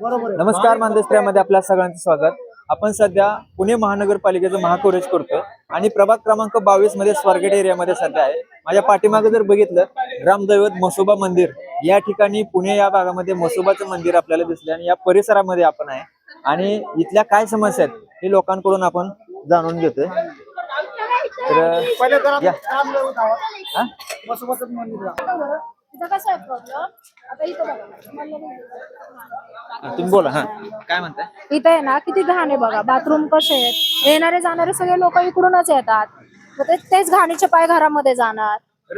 नमस्कार, मानदेष्ट्रामध्ये आपल्या सगळ्यांचं स्वागत. आपण सध्या पुणे महानगरपालिकेचं महाकवरेज करतोय आणि प्रभाग क्रमांक 22 मध्ये स्वारगेट एरियामध्ये सध्या आहे. माझ्या पाठीमागे जर बघितलं, ग्रामदैवत म्हसोबा मंदिर या ठिकाणी पुणे या भागामध्ये म्हसोबाचं मंदिर आपल्याला दिसले आणि या परिसरामध्ये आपण आहे आणि इथल्या काय समस्या आहेत हे लोकांकडून आपण जाणून घेतोय. तर या. हा? तुम्ही बोला. हा, काय म्हणताय? इथे आहे ना किती घाण आहे बघा. बाथरूम कसे आहेत, येणारे जाणारे सगळे लोक इकडूनच येतात. मग तेच घाणीचे पाय घरामध्ये जाणार.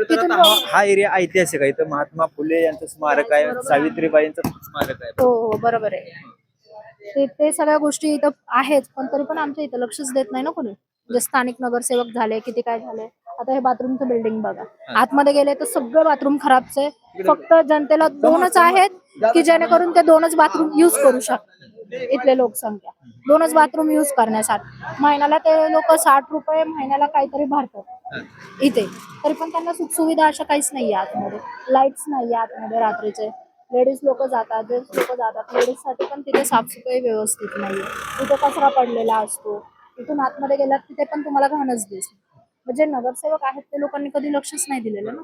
तिथून हा एरिया ऐतिहासिक आहे. इथं महात्मा फुले यांचं स्मारक आहे, सावित्रीबाई यांचं स्मारक आहे. हो हो बरोबर आहे. ते सगळ्या गोष्टी इथं आहेत, पण तरी पण आमच्या इथं लक्षच देत नाही ना कोणी. जे स्थानिक नगरसेवक झाले, किती काय झाले. आता हे बाथरूमचं बिल्डिंग बघा, आतमध्ये गेले तर सगळे बाथरूम खराबच आहे. फक्त जनतेला दोनच आहेत की जेणेकरून ते दोनच बाथरूम युज करू शकतात. इथले लोकसंख्या दोनच बाथरूम युज करण्यासाठी महिन्याला ते लोक 60 रुपये महिन्याला काहीतरी भरतात इथे. तरी पण त्यांना सुखसुविधा अशा काहीच नाहीये आतमध्ये. लाईट्स नाहीये आतमध्ये रात्रीचे. लेडीज लोक जातात, जेंट्स लोक जातात. लेडीज साठी पण तिथे साफसफाई व्यवस्थित नाहीये. तिथे कचरा पडलेला असतो. तिथून आतमध्ये गेलात तिथे पण तुम्हाला घाणच दिसते. म्हणजे नगरसेवक आहेत ते लोकांनी कधी लक्षच नाही दिलेलं ना.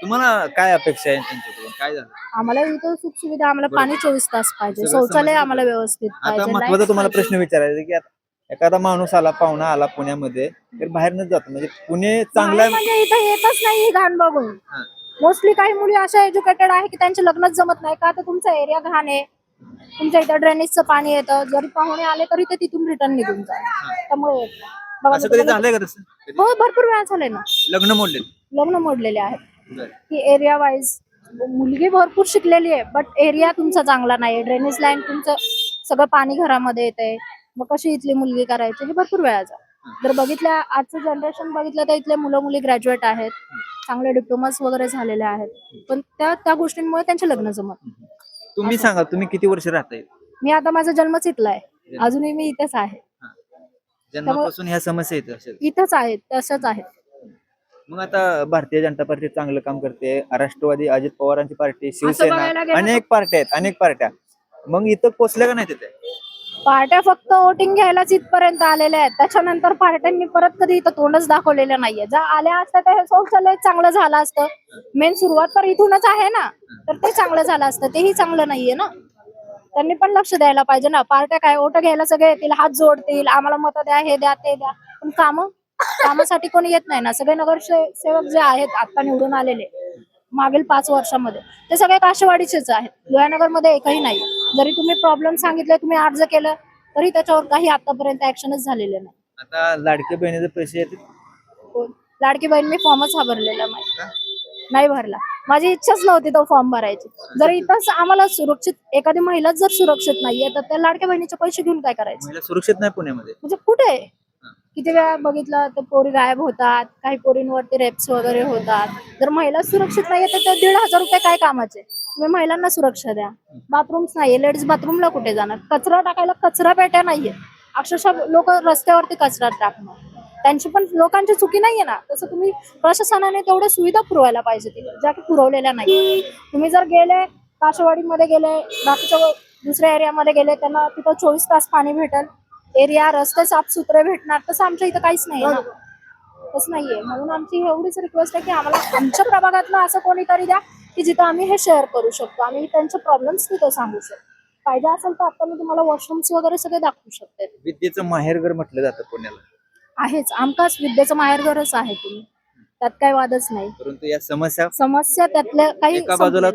तुम्हाला काय अपेक्षा आहे त्यांच्याकडून? काय झालं? आम्हाला इथं सुख सुविधा, आम्हाला पाणी 24 तास पाहिजे, शौचालय आम्हाला व्यवस्थित आता पाहिजे. महत्वाचा तुम्हाला प्रश्न विचारायचा की आता एखादा माणूस आला, पाहुणा आला पुण्यामध्ये, तर बाहेरनच जातो. म्हणजे पुणे चांगला म्हणजे इथं येतच नाही ही घाण बघून. मोस्टली काही मुली अशा एज्युकेटेड आहे की त्यांचे लग्नच जमत नाही का तर तुमचा एरिया घाण आहे. तुमच्या इथं ड्रेनेजचं पाणी येतं, जरी पाहुणे आले तरी ते तिथून रिटर्न निघून जातात. त्यामुळे येत नाही. बघा असं कधी झालंय का तसं? हो, भरपूर वेळा झाले ना. लग्न मोडले? लग्न मोडलेले आहेत की एरिया वाईज. मुलगी भरपूर शिकलेली आहे बट एरिया तुमचा चांगला नाही. ड्रेनेज लाईन तुमचं सगळं पाणी घरामध्ये येतंय. मग कशी इथली मुलगी करायची हे भरपूर वेळाचं. जर बघितलं आजचं जनरेशन बघितलं तर इथले मुलं मुली ग्रॅज्युएट आहेत, चांगले डिप्लोमास वगैरे झालेले आहेत, पण त्या गोष्टींमुळे त्यांचे लग्न जमत. तुम्ही सांगा, तुम्ही किती वर्ष राहताय? मी आता माझा जन्मच इथला आहे, अजूनही मी इथेच आहे. जन्मापासून ह्या समस्या येत असेल. इथंच आहेत, तसंच आहेत. मग आता भारतीय जनता पार्टी चांगलं काम करते, राष्ट्रवादी अजित पवारांची पार्टी, शिवसेना, बघायला गेलं अनेक पार्ट्या आहेत, अनेक पार्ट्या. मग इथं पोचल्या का नाही तिथे? पार्ट्या फक्त वोटिंग घ्यायलाच इथपर्यंत आलेल्या आहेत. त्याच्यानंतर पार्ट्यांनी परत कधी इथं तोंडच दाखवलेलं नाहीये. जर आल्या असत्या तर हे शौचालय चांगलं झालं असतं. मेन सुरुवात तर इथूनच आहे ना, तर ते चांगलं झालं असतं. तेही चांगलं नाहीये ना. त्यांनी पण लक्ष द्यायला पाहिजे ना. पार्ट्या काय वोट घ्यायला सगळे येतील, हात जोडतील, आम्हाला मत द्या, हे द्या, ते द्या, पण कामासाठी कोणी येत नाही ना. सगळे नगरसेवक जे आहेत आता निवडून आलेले मागील 5 वर्षामध्ये, ते सगळे काशेवाडीचेच आहेत. लोहानगरमध्ये एकही नाही. जरी तुम्ही प्रॉब्लेम सांगितले, तुम्ही अर्ज केलं, तरी त्याच्यावर काही आतापर्यंत ऍक्शनच झालेले नाही. आता लाडके बहिणीचे पैसे येतात? लाडकी बहीण मी फॉर्मच भरलेला नाही भरला. माझी इच्छाच नव्हती तो फॉर्म भरायची. जर इथंच आम्हाला सुरक्षित, एखादी महिलाच जर सुरक्षित नाहीये तर त्या लाडक्या बहिणीचे पैसे घेऊन काय करायचं? महिला सुरक्षित नाही पुण्यामध्ये. म्हणजे कुठे किती वेळा बघितलं तर पोरी गायब होतात, काही पोरींवरती रेप्स वगैरे होतात. जर महिला सुरक्षित नाहीये तर 1,500 रुपये काय कामाचे? तुम्ही महिलांना सुरक्षा द्या. बाथरूम्स नाहीये, लेडीज बाथरूमला कुठे जाणार? कचरा टाकायला कचरा पेट्या नाहीये. अक्षरशः लोक रस्त्यावरती कचरा टाकणार. त्यांची पण लोकांची चुकी नाहीये ना. तसं तुम्ही प्रशासनाने तेवढ्या सुविधा पुरवायला पाहिजे तिथे, ज्या की पुरवलेल्या नाही. तुम्ही जर गेले काशेवाडीमध्ये गेले, बाकीच्या दुसऱ्या एरियामध्ये गेले, त्यांना तिथं 24 तास पाणी भेटेल, एरिया रस्ते साफसुथरे भेटणार. तसं आमच्या इथं काहीच नाही ना. तसं नाहीये. म्हणून आमची एवढीच रिक्वेस्ट आहे की आम्हाला आमच्या प्रभागातलं असं कोणीतरी द्या की जिथं आम्ही हे शेअर करू शकतो. आम्ही त्यांचे प्रॉब्लेम्स तिथं सांगू शकतो. पाहिजे असेल तर आता मी तुम्हाला वॉशरूम्स वगैरे सगळे दाखवू शकते. विद्येचं माहेरघर म्हटलं जातं पुण्याला. आहेच, आमकाच विद्येचं माहेरघरच आहे तुम्ही, त्यात काही वादच नाही. परंतु या समस्या त्यातल्या काही एका बाजूला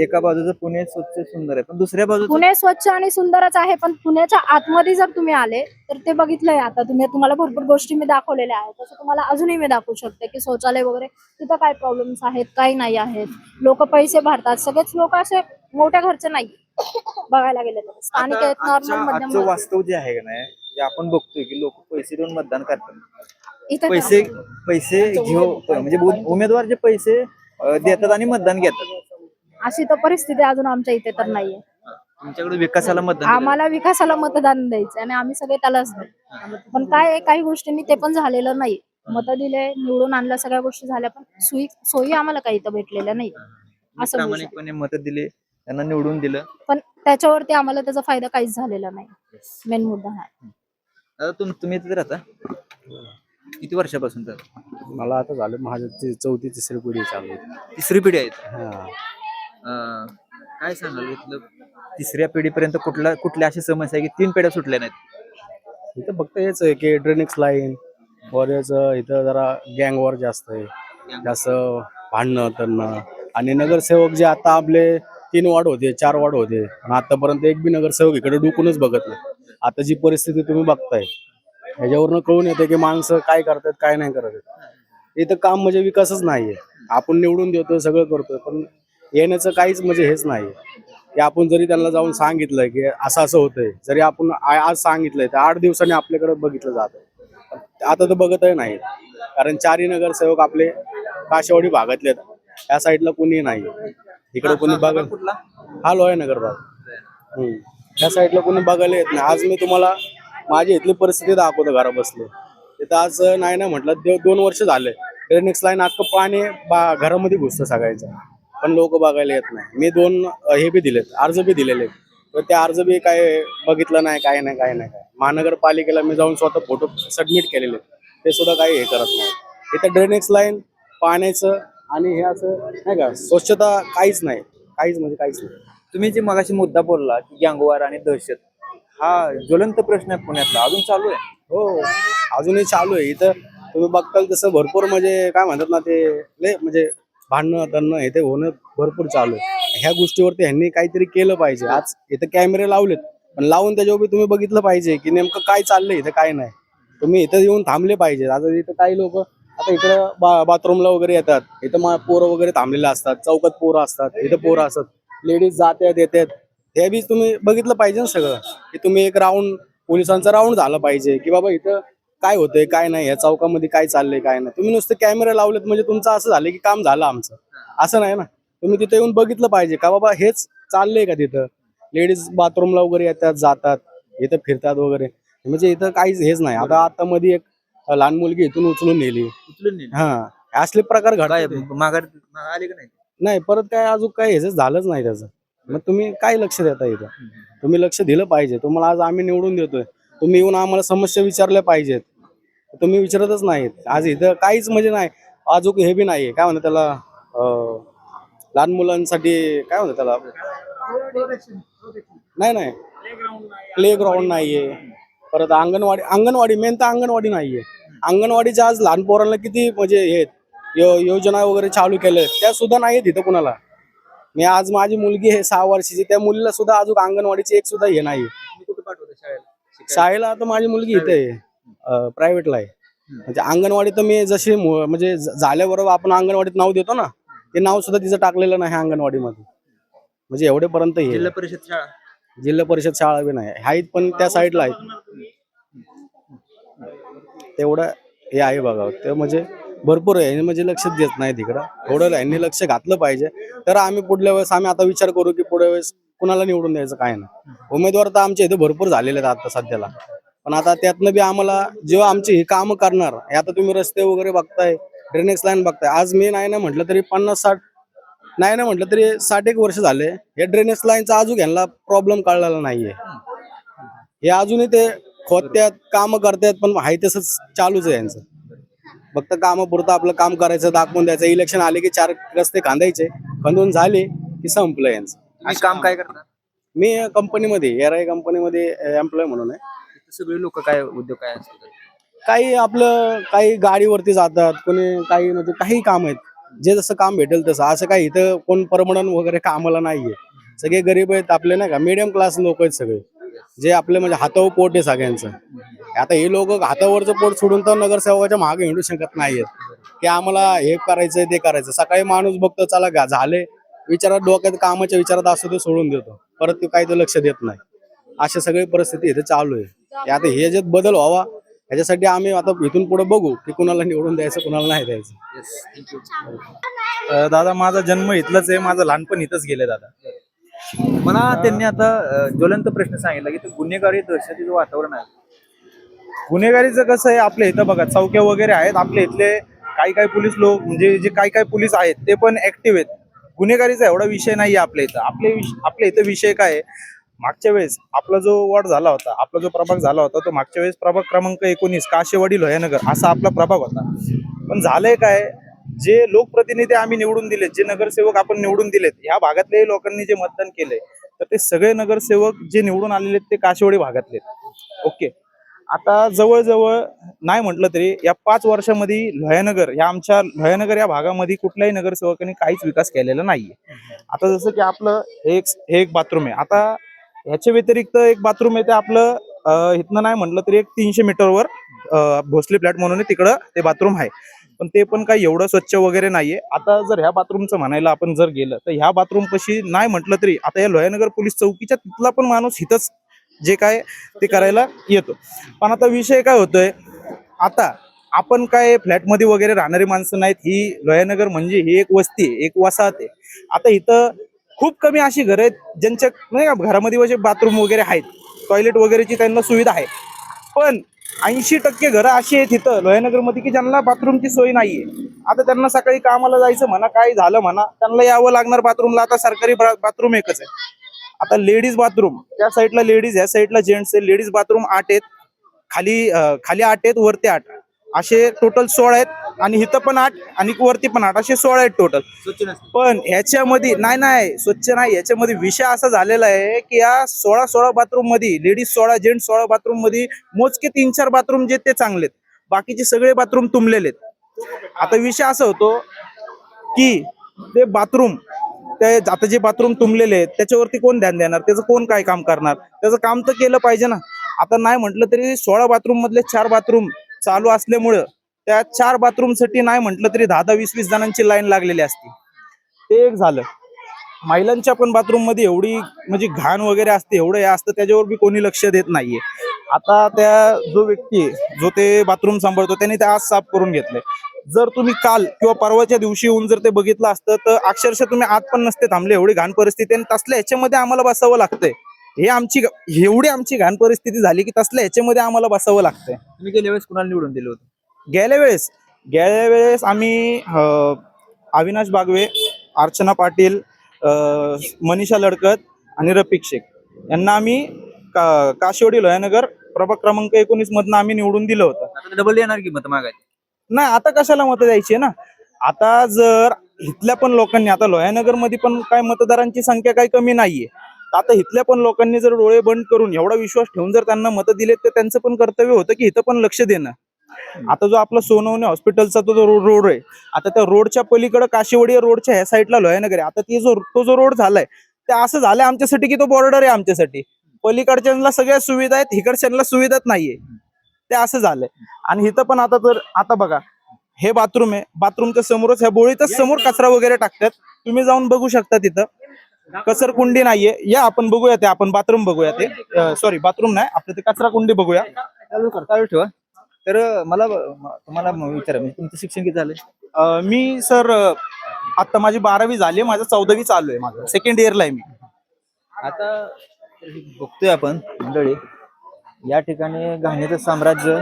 एका बाजूचं पुणे स्वच्छ सुंदर आहे, पण दुसऱ्या बाजूला पुणे स्वच्छ आणि सुंदरच आहे. पण पुण्याच्या आतमध्ये जर तुम्ही आले तर ते बघितलंय आता तुम्हाला भरपूर गोष्टी मी दाखवलेल्या आहेत. तसं तुम्हाला अजूनही मी दाखवू शकते की शौचालय वगैरे तिथं काय प्रॉब्लेम्स आहेत, काही नाही आहेत. लोक पैसे भरतात. सगळेच लोक असे मोठ्या घरचे नाही बघायला गेले तर. स्थानिक आहेत, नॉर्मल मध्यम. वास्तव जे आहे का नाही, जे आपण बघतोय की लोक पैसे देऊन मतदान करतात. इथं पैसे घेऊ म्हणजे उमेदवार जे पैसे देतात आणि मतदान घेतात, अशी तर परिस्थिती अजून आमच्या इथे तर नाहीये. तुमच्याकडे विकासाला मतदान? आम्हाला विकासाला मतदान द्यायचं आणि आम्ही सगळे त्यालाच देऊ. पण काय काही गोष्टींनी ते पण झालेलं नाही. मत दिले, निवडून आणलं, सगळ्या गोष्टी झाल्या, पण सोयी आम्हाला काही इथं भेटलेल्या नाही. असं प्रामाणिकपणे मत दिले, त्यांना निवडून दिलं, पण त्याच्यावरती आम्हाला त्याचा फायदा काहीच झालेला नाही. मेन मुद्दा हा. दादा तुम्ही इथे राहता किती वर्षापासून? तर मला आता झालं माझं चौथी तिसरी पिढी चालू आहे. तिसरी पिढी आहे. हा. काय सांगाल इथलं तिसऱ्या पिढीपर्यंत कुठल्या अशी समस्या आहे की 3 पिढ्या सुटल्या नाहीत? इथं फक्त हेच आहे की ड्रेनेज लाईन वरच इथं जरा गँग वॉर जास्त आहे, जास्त भांडणं तरणं. आणि नगरसेवक जे आता आपले 3 वॉर्ड होते 4 वॉर्ड होते आणि आतापर्यंत एक बी नगरसेवक इकडे डुकूनच बघत नाही. आता जी परिस्थिती तुम्ही बघताय ह्याच्यावरनं कळून येते की माणसं काय करतात काय नाही करत. इथं काम म्हणजे विकासच नाहीये. आपण निवडून देतोय सगळं करतोय पण येण्याचं काहीच म्हणजे हेच नाही की आपण जरी त्यांना जाऊन सांगितलं की असं असं होतंय, जरी आपण आज सांगितलंय तर 8 दिवसांनी आपल्याकडे बघितलं जातं. आता तर बघतही नाही कारण 4ही नगरसेवक आपले काशेवाडी भागातले आहेत. या साईडला कोणी नाही, इकडे कोणी बघायला कुठला? हा लोया नगर भाग. त्या साईडला कोणी बघायला येत नाही. आज मी तुम्हाला माझी इथली परिस्थिती दाखवतो घरा बसले. तिथं आज नाही ना म्हटलं 2 वर्ष झाले ड्रेनेज लाईन अख्खं पाणी घरामध्ये घुसतं सगळ्यांचं, पण लोक बघायला येत नाही. मी 2 हे बी दिलेत, अर्ज बी दिलेले, तर ते अर्ज बी काय बघितलं नाही, काय नाही काय नाही काय. महानगरपालिकेला मी जाऊन स्वतः फोटो सबमिट केलेले, ते सुद्धा काही हे करत नाही. इथं ड्रेनेज लाईन पाण्याचं आणि हे असं नाही का स्वच्छता काहीच नाही, काहीच म्हणजे काहीच नाही. तुम्ही जे मगाशी मुद्दा बोलला की गँगवार आणि दहशत, हा ज्वलंत प्रश्न आहे पुण्यातला, अजून चालू आहे? हो, अजूनही चालू आहे. इथं तुम्ही बघताल तसं भरपूर म्हणजे काय म्हणतात ना ते लय म्हणजे भांडणं तरणं हे ते होणं भरपूर चालू आहे. ह्या गोष्टीवरती ह्यांनी काहीतरी केलं पाहिजे. आज इथं कॅमेरे लावलेत पण लावून त्याच्यावर तुम्ही बघितलं पाहिजे की नेमकं काय चाललंय इथं काय नाही. तुम्ही इथं येऊन थांबले पाहिजे. आता इथं काही लोक आता इकडं बाथरूमला वगैरे येतात, इथं पोरं वगैरे थांबलेले असतात, चौकात पोरं असतात, इथं पोरं असतात, लेडीज जात्यात येतात. हे बी तुम्ही बघितलं पाहिजे ना सगळं की तुम्ही एक राऊंड पोलिसांचा राऊंड झाला पाहिजे की बाबा इथं काय होतंय काय नाही, या चौकामध्ये काय चाललंय काय नाही. तुम्ही नुसते कॅमेरे लावलेत म्हणजे तुमचं असं झालं की काम झालं आमचं, असं नाही ना. तुम्ही तिथे येऊन बघितलं पाहिजे का बाबा हेच चाललंय का. तिथं लेडीज बाथरूमला वगैरे येतात जातात, इथं फिरतात वगैरे, म्हणजे इथं काहीच हेच नाही. आता मध्ये एक लहान मुलगी इथून उचलून नेली. हा, असले प्रकार घडतात. माघार आले का नाही? नाही, परत काय अजून काय हेच झालंच नाही त्याचं. मग तुम्ही काय लक्ष देता इथं? तुम्ही लक्ष दिलं पाहिजे. तुम्हाला आज आम्ही निवडून देतोय, तुम्ही येऊन आम्हाला समस्या विचारल्या पाहिजेत, तुम्ही विचारतच नाहीत. आज इथं काहीच म्हणजे नाही. अजून हे बी नाहीये काय म्हणतात त्याला, लहान मुलांसाठी काय म्हणतात त्याला, नाही प्ले ग्राउंड नाहीये. परत अंगणवाडी मेन तर अंगणवाडी नाहीये. अंगणवाडीच्या आज लहान पोरांना किती म्हणजे हे योजना वगैरे चालू केल्या, त्या सुद्धा नाहीत इथं कुणाला. मी आज माझी मुलगी आहे 6 वर्षाची, त्या मुलीला सुद्धा अजून अंगणवाडीची एक सुद्धा हे नाही. कुठे पाठवतो शाळेला? शाळेला आता माझी मुलगी इथे आहे, प्रायव्हेटला आहे. म्हणजे अंगणवाडी तर मी जशी म्हणजे झाल्याबरोबर आपण अंगणवाडीत नाव देतो ना, ते नाव सुद्धा तिचं टाकलेलं नाही अंगणवाडीमध्ये. म्हणजे एवढेपर्यंत हे जिल्हा परिषद शाळा, जिल्हा परिषद शाळा बी नाही आहेत, पण त्या साईडला आहेत. तेवढं हे आहे बघा, ते म्हणजे भरपूर आहे. म्हणजे लक्ष देत नाही तिकडं. थोडं यांनी लक्ष घातलं पाहिजे तर आम्ही पुढल्या वेळेस आम्ही आता विचार करू की पुढल्या वेळेस कुणाला निवडून द्यायचं काय नाही. उमेदवार तर आमच्या इथे भरपूर झालेले आहेत आता सध्याला, पण आता त्यातनं बी आम्हाला जेव्हा आमची ही कामं करणार, आता तुम्ही रस्ते वगैरे बघताय, ड्रेनेज लाईन बघताय. आज मी नाही ना म्हटलं तरी 50-60 नाही ना म्हटलं तरी 60 वर्ष झाले या ड्रेनेज लाईनचा अजून यांना प्रॉब्लेम कळलेला नाहीये. हे अजूनही ते खोदत्यात कामं करतात, पण आहे तसंच चालूच आहे यांचं. फक्त कामापुरतं आपलं काम करायचं, दाखवून द्यायचं. इलेक्शन आले की 4 रस्ते खांदायचे, खंदून झाले की संपलं यांचं. तुम्ही काम काय करता? मी कंपनीमध्ये एआरआय कंपनीमध्ये एम्प्लॉय म्हणून आहे. सगळे लोक काय उद्योग काय असतात? काही आपलं काही गाडीवरती जातात, कोणी काही म्हणजे काही काम आहेत, जे जसं काम भेटेल तसं. असं काही इथं कोण परमनंट वगैरे कामाला नाहीये. सगळे गरीब आहेत आपले नाही का, मिडियम क्लास लोक आहेत सगळे, जे आपले म्हणजे हातावर पोट आहे सगळ्यांचं. आता हे लोक हातावरचं पोट सोडून तर नगरसेवकाच्या मागे हिंडू शकत नाहीयेत की आम्हाला हे करायचंय ते करायचं. सकाळी माणूस बघतो चला झाले विचारात, डोक्यात कामाच्या विचारात असतो ते सोडून देतो, परत ते काही लक्ष देत नाही. अशा सगळी परिस्थिती इथे चालू आहे. आता हे जे बदल व्हावा ह्याच्यासाठी आम्ही आता इथून पुढे बघू की कुणाला निवडून द्यायचं कुणाला नाही द्यायचं. दादा माझा जन्म इथलाच आहे, माझं लहानपण इथंच गेले दादा. मला त्यांनी आता ज्वलंत प्रश्न सांगितला की गुन्हेगारी दहशतीचं वातावरण आहे. गुन्हेगारीचं कसं आहे, आपल्या इथं बघा चौक्या वगैरे आहेत, आपल्या इथले काही पोलीस लोक म्हणजे जे काही पोलीस आहेत ते पण ऍक्टिव्ह आहेत. गुन्हेगारीचा एवढा विषय नाही आपल्या इथं. आपल्या इथं विषय काय आहे, मागच्या वेळेस आपला जो वॉर्ड झाला होता, आपला जो प्रभाग झाला होता, तो मागच्या वेळेस प्रभाग क्रमांक 19 काशेवाडी लोहानगर असा आपला प्रभाग होता. पण झालंय काय, जे लोकप्रतिनिधी आम्ही निवडून दिलेत, जे नगरसेवक आपण निवडून दिलेत, ह्या भागातल्याही लोकांनी जे मतदान केलंय, तर ते सगळे नगरसेवक जे निवडून आलेले ते काशेवाडी भागातले. ओके, आता जवळजवळ नाही म्हटलं तरी या 5 वर्षामध्ये आमच्या लोहानगर या भागामध्ये कुठल्याही नगरसेवकांनी काहीच विकास केलेला नाहीये. आता जसं की आपलं हे एक बाथरूम आहे. आता ह्याच्या व्यतिरिक्त एक बाथरूम आहे ते आपलं इथनं नाही म्हटलं तरी एक 300 मीटरवर भोसले फ्लॅट म्हणून तिकडं ते बाथरूम आहे. पण ते पण काही एवढं स्वच्छ वगैरे नाहीये. आता जर ह्या बाथरूमचं म्हणायला आपण जर गेलं तर ह्या बाथरूम कशी नाही म्हटलं तरी आता या लोहानगर पोलीस चौकीच्या तिथला पण माणूस इथंच जे काय ते करायला येतो. पण आता विषय काय होतोय, आता आपण काय फ्लॅटमध्ये वगैरे राहणारी माणसं नाहीत. ही लोहानगर म्हणजे ही एक वस्ती आहे, एक वसाहत आहे. आता इथं खूप कमी अशी घरं आहेत ज्यांच्या नाही का घरामध्ये म्हणजे बाथरूम वगैरे आहेत, टॉयलेट वगैरेची त्यांना सुविधा आहे. पण 80% घरं अशी आहेत इथं लोहानगरमध्ये की ज्यांना बाथरूमची सोय नाहीये. आता त्यांना सकाळी कामाला जायचं म्हणा, काय झालं म्हणा, त्यांना यावं लागणार बाथरूमला. आता सरकारी बाथरूम एकच आहे. आता लेडीज बाथरूम त्या साईडला लेडीज, ह्या साईडला जेंट्स आहे. लेडीज बाथरूम 8 आहेत, खाली 8 आहेत, वरती 8, असे टोटल 16 आहेत. आणि इथं पण 8 आणि वरती पण 8, असे 16 आहेत टोटल. पण ह्याच्यामध्ये नाही स्वच्छ नाही. याच्यामध्ये विषय असा झालेला आहे की या 16 बाथरूम मध्ये लेडीज 16, जेंट्स 16 बाथरूम मध्ये मोजके 3-4 बाथरूम जे ते चांगलेत, बाकीचे सगळे बाथरूम तुंबलेले आहेत. आता विषय असा होतो की ते बाथरूम आता जे बाथरूम तुंबलेले आहेत त्याच्यावरती कोण ध्यान देणार, त्याचं कोण काय काम करणार, त्याचं काम तर केलं पाहिजे ना. आता नाही म्हटलं तरी 16 बाथरूम मधले 4 बाथरूम चालू असल्यामुळं त्या 4 बाथरूम साठी नाही म्हटलं तरी 10-10, 20-20 जणांची लाईन लागलेली असते. ते एक झालं. महिलांच्या पण बाथरूम मध्ये एवढी म्हणजे घाण वगैरे असते, एवढं हे असतं, त्याच्यावर बी कोणी लक्ष देत नाहीये. आता त्या जो व्यक्ती जो ते बाथरूम सांभाळतो त्याने ते आज साफ करून घेतलंय. जर तुम्ही काल किंवा परवाच्या दिवशी येऊन जर ते बघितलं असतं तर अक्षरशः तुम्ही आत पण नसते थांबले, एवढी घाण परिस्थिती. आणि तसल्या ह्याच्यामध्ये आम्हाला बसावं लागतंय. एवढी आमची घाण परिस्थिती झाली की तसल्या ह्याच्यामध्ये आम्हाला बसावं लागतंय. तुम्ही गेल्या वेळेस कुणाला निवडून दिलं होतं? गेल्या वेळेस आम्ही अविनाश बागवे, अर्चना पाटील, मनीषा लडकत आणि रफिक शेख यांना आम्ही काशेवाडी लोहानगर प्रभाग क्रमांक 19 मधनं आम्ही निवडून दिलं होतं. आता डबल येणार की मत मागायला? नाही, आता कशाला मतं द्यायची ना. आता जर इथल्या पण लोकांनी, आता लोहानगर मध्ये पण काय मतदारांची संख्या काही कमी नाहीये, आता इथल्या पण लोकांनी जर डोळे बंद करून एवढा विश्वास ठेवून जर त्यांना मतं दिले तर त्यांचं पण कर्तव्य होतं की इथं पण लक्ष देणं. आता जो आपला सोनवणे हॉस्पिटलचा तो रोड आहे, आता त्या रोडच्या पलीकडे काशेवाडी रोडच्या ह्या साईडला लोहानगर आहे. आता तो जो रोड झालाय ते असं झालंय आमच्यासाठी की तो बॉर्डर आहे आमच्यासाठी. पलीकडच्यांना सगळ्या सुविधा आहेत, इकडच्यांना सुविधाच नाहीये. ते असं झालंय. आणि इथं पण आता बघा, हे बाथरूम आहे, बाथरूमच्या समोरच ह्या बोळीतच समोर कचरा वगैरे टाकतात. तुम्ही जाऊन बघू शकता, तिथं कचरकुंडी नाहीये. या आपण बघूया, ते आपण बाथरूम बघूया, ते सॉरी बाथरूम नाही आपलं, ते कचरा कुंडी बघूया. चालू ठेवा. तर मला तुम्हाला विचारा, म्हणजे तुमचं शिक्षण किती झालंय? मी सर आता माझी 12वी झाली, माझं 14वी चालू आहे, माझं सेकंड इयरला आहे मी. आता बघतोय आपण मंडळी, या ठिकाणी घाणीचं साम्राज्य.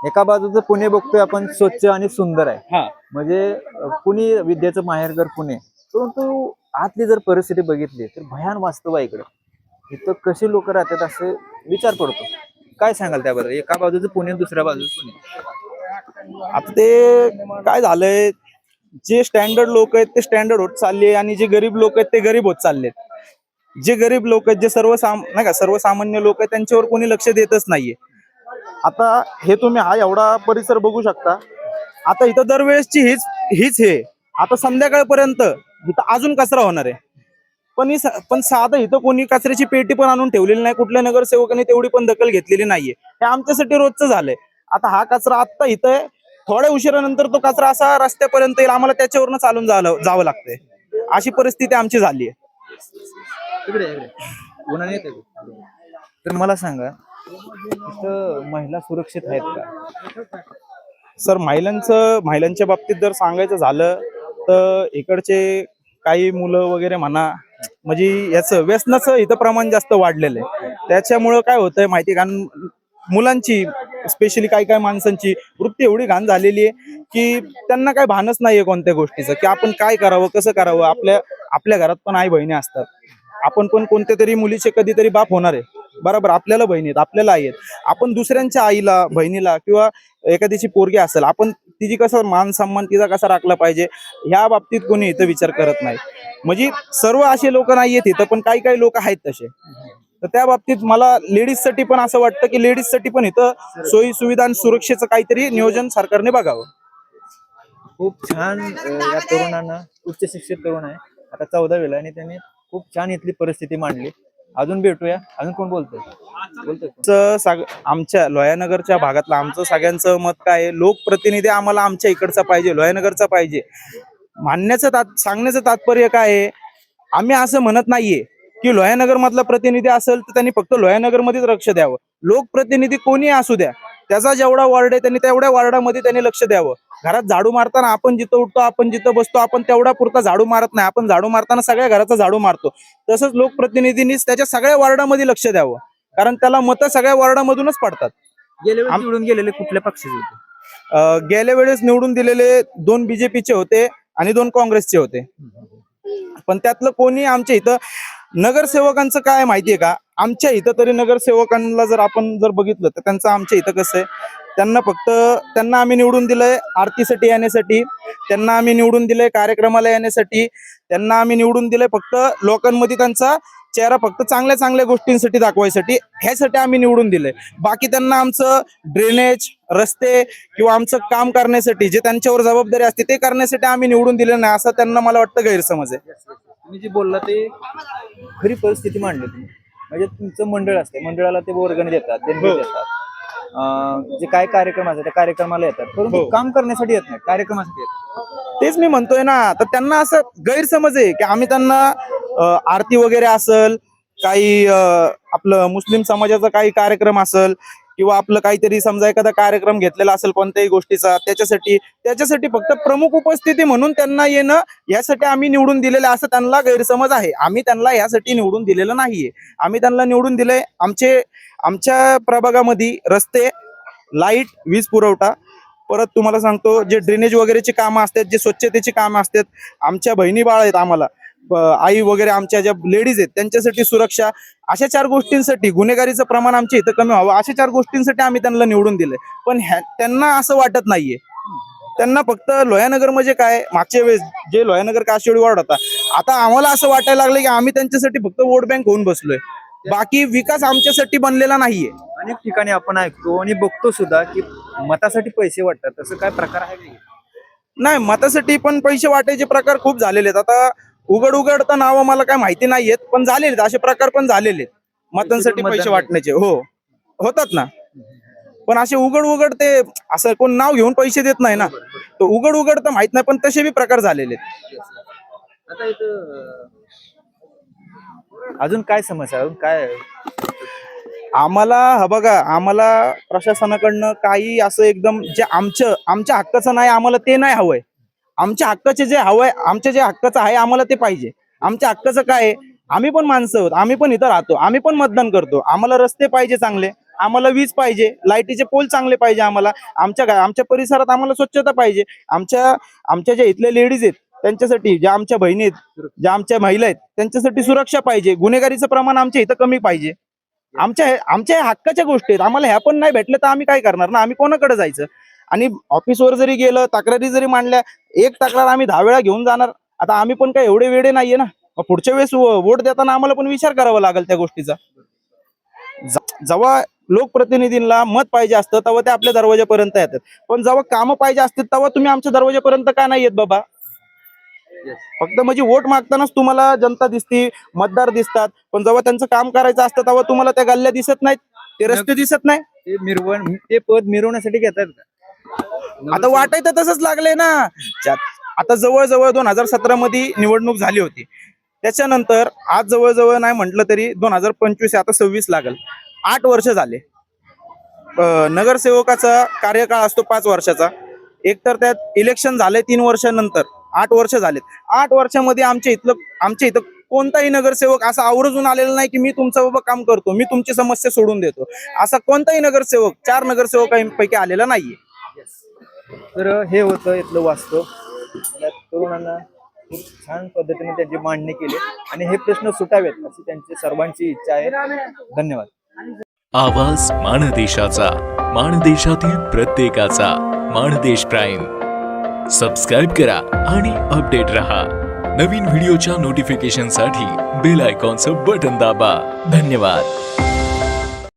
एका बाजूचं पुणे बघतोय आपण, स्वच्छ आणि सुंदर आहे, म्हणजे पुणे विद्येचं माहेरघर पुणे. परंतु आतली जर परिस्थिती बघितली तर भयान वास्तव आहे इकडं. इथं कशी लोक राहतात असं विचार पडतो. काय सांगाल त्याबद्दल? एका बाजूचं पुणे, दुसऱ्या बाजूचं पुणे. आता ते काय झालंय, जे स्टँडर्ड लोक आहेत ते स्टँडर्ड होत चालले आणि जे गरीब लोक आहेत ते गरीब होत चाललेत. जे गरीब लोक आहेत, जे सर्वसामान्य लोक आहेत, त्यांच्यावर कोणी लक्ष देतच नाहीये. आता हे तुम्ही हा एवढा परिसर बघू शकता. आता इथं दरवेळेसची हीच हे आता संध्याकाळपर्यंत इथं अजून कचरा होणार आहे. पण साधं इथं कोणी कचऱ्याची पेटी पण आणून ठेवलेली नाही, कुठल्या नगरसेवकांनी तेवढी पण दखल घेतलेली नाहीये. हे आमच्यासाठी रोजचं झालंय. आता हा कचरा आत्ता इथं थोड्या उशिरानंतर तो कचरा असा रस्त्यापर्यंत येईल, आम्हाला त्याच्यावरनं चालून जावं लागतंय. अशी परिस्थिती आमची झाली आहे. तर मला सांगा, इथं महिला सुरक्षित आहेत का? सर, महिलांच्या बाबतीत जर सांगायचं झालं तर इकडचे काही मुलं वगैरे म्हणा, म्हणजे याचं व्यसनाचं इथं प्रमाण जास्त वाढलेलं आहे. त्याच्यामुळं काय होतंय माहिती, कारण मुलांची स्पेशली काही माणसांची वृत्ती एवढी घाण झालेली आहे की त्यांना काही भानच नाहीये कोणत्या गोष्टीचं, की आपण काय करावं, कसं करावं. आपल्या घरात पण आई बहिणी असतात, आपण पण कोणत्या तरी मुलीचे कधीतरी बाप होणार आहे, बरोबर. आपल्याला बहिणी आहेत, आपल्याला आई आहेत. आपण दुसऱ्यांच्या आईला, बहिणीला किंवा एखाद्याची पोरगी असेल, आपण तिची कसं मान सन्मान तिचा कसा राखला पाहिजे ह्या बाबतीत कोणी इथं विचार करत नाही. म्हणजे सर्व असे लोक नाही आहेत इथं, पण काही काही लोक आहेत तसे. तर त्या बाबतीत मला लेडीजसाठी पण असं वाटतं की लेडीजसाठी पण इथं सोयी सुविधा आणि सुरक्षेचं काहीतरी नियोजन सरकारने बघावं. खूप छान या तरुणांना, उच्च शिक्षित तरुण आहे, आता 14वीला, आणि त्यांनी खूप छान इथली परिस्थिती मांडली. अजून भेटूया. अजून कोण बोलतोय? आमच्या लोहानगरच्या भागातलं आमचं सगळ्यांचं मत काय आहे, लोकप्रतिनिधी आम्हाला आमच्या इकडचा पाहिजे, लोहानगरचा पाहिजे. सांगण्याचं तात्पर्य काय आहे, आम्ही असं म्हणत नाहीये की लोहानगर मधला प्रतिनिधी असेल तर त्यांनी फक्त लोहानगर मध्येच लक्ष द्यावं. लोकप्रतिनिधी कोणी असू द्या, त्याचा जेवढा वॉर्ड आहे त्यांनी तेवढ्या वॉर्डामध्ये त्यांनी लक्ष द्यावं. घरात झाडू मारताना आपण जिथं उठतो, आपण जिथं बसतो, आपण तेवढा पुरता झाडू मारत नाही. आपण झाडू मारताना सगळ्या घराचा झाडू मारतो. तसंच लोकप्रतिनिधींनीच त्याच्या सगळ्या वॉर्डामध्ये लक्ष द्यावं, कारण त्याला मतं सगळ्या वॉर्डामधूनच पडतात. गेल्या वेळी निवडून गेलेले कुठल्या पक्षाचे होते? गेल्या वेळेस निवडून दिलेले 2 BJPचे होते आणि 2 काँग्रेसचे होते. पण त्यातलं कोणी आमच्या इथं नगरसेवकांचं काय माहितीये का, आमच्या इथं तरी नगरसेवकांना जर आपण बघितलं तर त्यांचं आमच्या इथं कसं आहे, त्यांना आम्ही निवडून दिलंय आरतीसाठी येण्यासाठी, त्यांना आम्ही निवडून दिलंय कार्यक्रमाला येण्यासाठी, त्यांना आम्ही निवडून दिलंय फक्त लोकांमध्ये त्यांचा चेहरा फक्त चांगल्या चांगल्या गोष्टींसाठी दाखवायसाठी, ह्यासाठी आम्ही निवडून दिलंय. बाकी त्यांना आमचं ड्रेनेज, रस्ते किंवा आमचं काम करण्यासाठी जे त्यांच्यावर जबाबदारी असते ते करण्यासाठी आम्ही निवडून दिलं नाही, असं त्यांना मला वाटतं गैरसमज आहे. तुम्ही जे बोलला ते खरी परिस्थिती मांडली तुम्ही. म्हणजे तुमचं मंडळ असते, मंडळाला ते वर्गणी देतात, देणगी देतात, जे काय कार्यक्रम असतात त्या कार्यक्रमाला येतात, परंतु काम करण्यासाठी येत नाही, कार्यक्रमासाठी येतात. तेच मी म्हणतोय ना, तर त्यांना असं गैरसमज आहे की आम्ही त्यांना आरती वगैरे असेल, काही आपलं मुस्लिम समाजाचा काही कार्यक्रम असेल किंवा आपलं काहीतरी समजा एखादा कार्यक्रम घेतलेला असेल कोणत्याही गोष्टीचा, त्याच्यासाठी फक्त प्रमुख उपस्थिती म्हणून त्यांना येणं, यासाठी आम्ही निवडून दिलेलं असं त्यांना गैरसमज आहे. आम्ही त्यांना यासाठी निवडून दिलेलं नाहीये. आम्ही त्यांना निवडून दिलंय आमच्या प्रभागामध्ये रस्ते, लाईट, वीज पुरवठा, परत तुम्हाला सांगतो जे ड्रेनेज वगैरेची कामं असतात, जे स्वच्छतेची कामं असतात, आमच्या बहिणी बाळ आहेत, आम्हाला आई वगैरे आमच्या ज्या लेडीज आहेत त्यांच्यासाठी सुरक्षा, अशा 4 गोष्टींसाठी, गुन्हेगारीचं प्रमाण आमच्या इथं कमी व्हावं, अशा 4 गोष्टींसाठी आम्ही त्यांना निवडून दिलंय. पण त्यांना असं वाटत नाहीये. त्यांना फक्त लोहानगर म्हणजे काय, मागच्या वेळेस जे लोहानगर काशिवडी वॉर्ड होता, आता आम्हाला असं वाटायला लागलं की आम्ही त्यांच्यासाठी फक्त वोट बँक होऊन बसलोय, बाकी विकास आमच्यासाठी बनलेला नाहीये. अनेक ठिकाणी आपण ऐकतो आणि बघतो सुद्धा की मतासाठी पैसे वाटतात, तसं काय प्रकार आहे का? नाही, मतासाठी पण पैसे वाटायचे प्रकार खूप झालेले आहेत. आता उघड तर नावं मला काय माहिती नाहीयेत, पण झालेले आहेत असे प्रकार, पण झालेले आहेत मतांसाठी पैसे वाटण्याचे. हो, होतात ना, पण असे उघड ते असं कोण नाव घेऊन पैसे देत नाही ना, तो उघड तर माहित नाही, पण तसे बी प्रकार झालेले आहेत. आता इथं अजून काय समस्या, अजून काय आम्हाला बघा, आम्हाला प्रशासनाकडनं काही असं एकदम जे आमच्या हक्काचं नाही, आम्हाला ते नाही हवंय. आमच्या हक्काचे जे हवंय, आमच्या जे हक्काचं आहे आम्हाला ते पाहिजे. आमच्या हक्काचं काय आहे, आम्ही पण माणसं आहोत, आम्ही पण इथं राहतो, आम्ही पण मतदान करतो. आम्हाला रस्ते पाहिजे चांगले, आम्हाला वीज पाहिजे, लाईटीचे पोल चांगले पाहिजे, आमच्या परिसरात आम्हाला स्वच्छता पाहिजे. आमच्या ज्या इथल्या लेडीज आहेत त्यांच्यासाठी, ज्या आमच्या बहिणी आहेत, ज्या आमच्या महिला आहेत त्यांच्यासाठी सुरक्षा पाहिजे. गुन्हेगारीचं प्रमाण आमच्या इथं कमी पाहिजे. आमच्या हक्काच्या गोष्टी आहेत. आम्हाला ह्या पण नाही भेटल्या तर आम्ही काय करणार ना, आम्ही कोणाकडे जायचं? आणि ऑफिसवर जरी गेलं, तक्रारी जरी मांडल्या, एक तक्रार आम्ही 10 वेळा घेऊन जाणार. आता आम्ही पण काय एवढे वेडे नाहीये ना. पुढच्या वेळेस वोट देताना आम्हाला पण विचार करावा लागेल त्या गोष्टीचा. जेव्हा लोकप्रतिनिधींना मत पाहिजे असतं तेव्हा ते आपल्या दरवाजापर्यंत येतात, पण जेव्हा कामं पाहिजे असतात तेव्हा तुम्ही आमच्या दरवाजापर्यंत का नाही येत बाबा? फक्त म्हणजे वोट मागतानाच तुम्हाला जनता दिसती, मतदार दिसतात, पण जेव्हा त्यांचं काम करायचं असतं तेव्हा तुम्हाला त्या गल्ल्या दिसत नाहीत, ते रस्ते दिसत नाही. ते पद मिरवण्यासाठी घेतात का? आता वाटायचं तसंच लागलंय ना. आता जवळजवळ 2017 मध्ये निवडणूक झाली होती, त्याच्यानंतर आज जवळजवळ नाही म्हटलं तरी 2025, आता 26 लागल, 8 वर्ष झाले. नगरसेवकाचा कार्यकाळ असतो 5 वर्षाचा, एकतर त्यात इलेक्शन झालंय 3 वर्षानंतर, 8 वर्ष झालेत. 8 वर्षामध्ये आमच्या इथं कोणताही नगरसेवक असा आवर्जून आलेला नाही की मी तुमचं बाबा काम करतो, मी तुमची समस्या सोडून देतो, असा कोणताही नगरसेवक 4 नगरसेवकांपैकी आलेला नाहीये. तर हे होतं इथलं वास्तव. या तरुणांना खूप छान पद्धतीने त्यांची मांडणी केली आणि हे प्रश्न सुटावेत अशी त्यांची सर्वांची इच्छा आहे. धन्यवाद. आवाज माणदेशाचा, माणदेशातील प्रत्येकाचा. माणदेश प्राईम सबस्क्राईब करा आणि अपडेट रहा. नवीन व्हिडिओच्या नोटिफिकेशनसाठी बेल आयकॉनचं बटन दाबा. धन्यवाद.